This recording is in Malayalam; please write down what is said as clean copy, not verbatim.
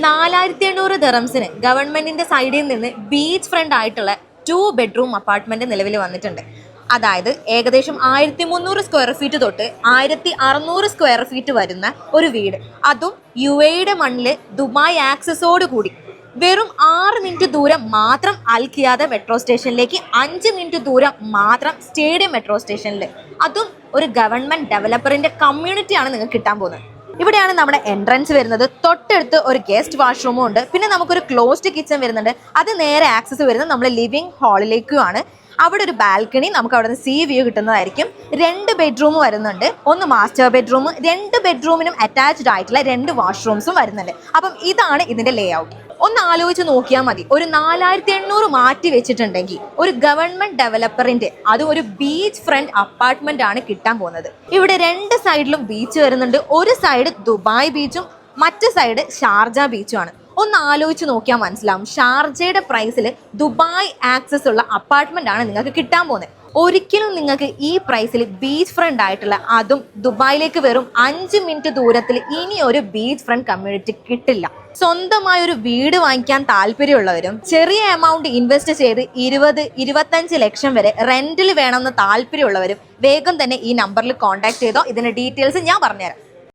4800 ദിറംസിന് ഗവൺമെന്റിന്റെ സൈഡിൽ നിന്ന് ബീച്ച് ഫ്രണ്ട് ആയിട്ടുള്ള 2 ബെഡ്റൂം അപ്പാർട്ട്മെന്റ് നിലവിൽ വന്നിട്ടുണ്ട്. അതായത് ഏകദേശം 1300 സ്ക്വയർ ഫീറ്റ് തൊട്ട് 1600 സ്ക്വയർ ഫീറ്റ് വരുന്ന ഒരു വീട്, അതും UAE മണ്ണില് ദുബായ് ആക്സസോട് കൂടി. വെറും 6 മിനിറ്റ് ദൂരം മാത്രം അൽഖിയാദ മെട്രോ സ്റ്റേഷനിലേക്ക്, 5 മിനിറ്റ് ദൂരം മാത്രം സ്റ്റേഡിയം മെട്രോ സ്റ്റേഷനിൽ. അതും ഒരു ഗവൺമെന്റ് ഡെവലപ്പറിന്റെ കമ്മ്യൂണിറ്റിയാണ് നിങ്ങൾക്ക് കിട്ടാൻ പോകുന്നത്. ഇവിടെയാണ് നമ്മുടെ എൻട്രൻസ് വരുന്നത്. തൊട്ടടുത്ത് ഒരു ഗസ്റ്റ് വാഷ്റൂമും ഉണ്ട്. പിന്നെ നമുക്കൊരു ക്ലോസ്ഡ് കിച്ചൺ വരുന്നുണ്ട്. അത് നേരെ ആക്സസ് വരുന്നത് നമ്മുടെ ലിവിംഗ് ഹാളിലേക്കുമാണ്. അവിടെ ഒരു ബാൽക്കണി, നമുക്ക് അവിടെ നിന്ന് സീ വ്യൂ കിട്ടുന്നതായിരിക്കും. 2 ബെഡ്റൂം വരുന്നുണ്ട്. ഒന്ന് മാസ്റ്റർ ബെഡ്റൂം, 2 ബെഡ്റൂമിനും അറ്റാച്ച്ഡ് ആയിട്ടുള്ള 2 വാഷ്റൂംസും വരുന്നുണ്ട്. അപ്പം ഇതാണ് ഇതിന്റെ ലേ ഔട്ട്. ഒന്ന് ആലോചിച്ച് നോക്കിയാൽ മതി, ഒരു 4800 മാറ്റി വെച്ചിട്ടുണ്ടെങ്കിൽ ഒരു ഗവൺമെന്റ് ഡെവലപ്പറിന്റെ, അതും ഒരു ബീച്ച് ഫ്രണ്ട് അപ്പാർട്ട്മെന്റ് ആണ് കിട്ടാൻ പോകുന്നത്. ഇവിടെ 2 സൈഡിലും ബീച്ച് വരുന്നുണ്ട്. ഒരു സൈഡ് ദുബായ് ബീച്ചും മറ്റു സൈഡ് ഷാർജ ബീച്ചും ആണ്. ഒന്ന് ആലോചിച്ച് നോക്കിയാൽ മനസ്സിലാവും, ഷാർജയുടെ പ്രൈസിൽ ദുബായ് ആക്സസ് ഉള്ള അപ്പാർട്ട്മെന്റ് ആണ് നിങ്ങൾക്ക് കിട്ടാൻ പോകുന്നത്. ഒരിക്കലും നിങ്ങൾക്ക് ഈ പ്രൈസിൽ ബീച്ച് ഫ്രണ്ട് ആയിട്ടുള്ള, അതും ദുബായിലേക്ക് വെറും 5 മിനിറ്റ് ദൂരത്തിൽ, ഇനി ഒരു ബീച്ച് ഫ്രണ്ട് കമ്മ്യൂണിറ്റി കിട്ടില്ല. സ്വന്തമായ ഒരു വീട് വാങ്ങിക്കാൻ താല്പര്യമുള്ളവരും ചെറിയ എമൗണ്ട് ഇൻവെസ്റ്റ് ചെയ്ത് 20-25 ലക്ഷം വരെ റെന്റിൽ വേണമെന്ന് താല്പര്യമുള്ളവരും വേഗം തന്നെ ഈ നമ്പറിൽ കോൺടാക്ട് ചെയ്തോ. ഇതിന്റെ ഡീറ്റെയിൽസ് ഞാൻ പറഞ്ഞുതരാം.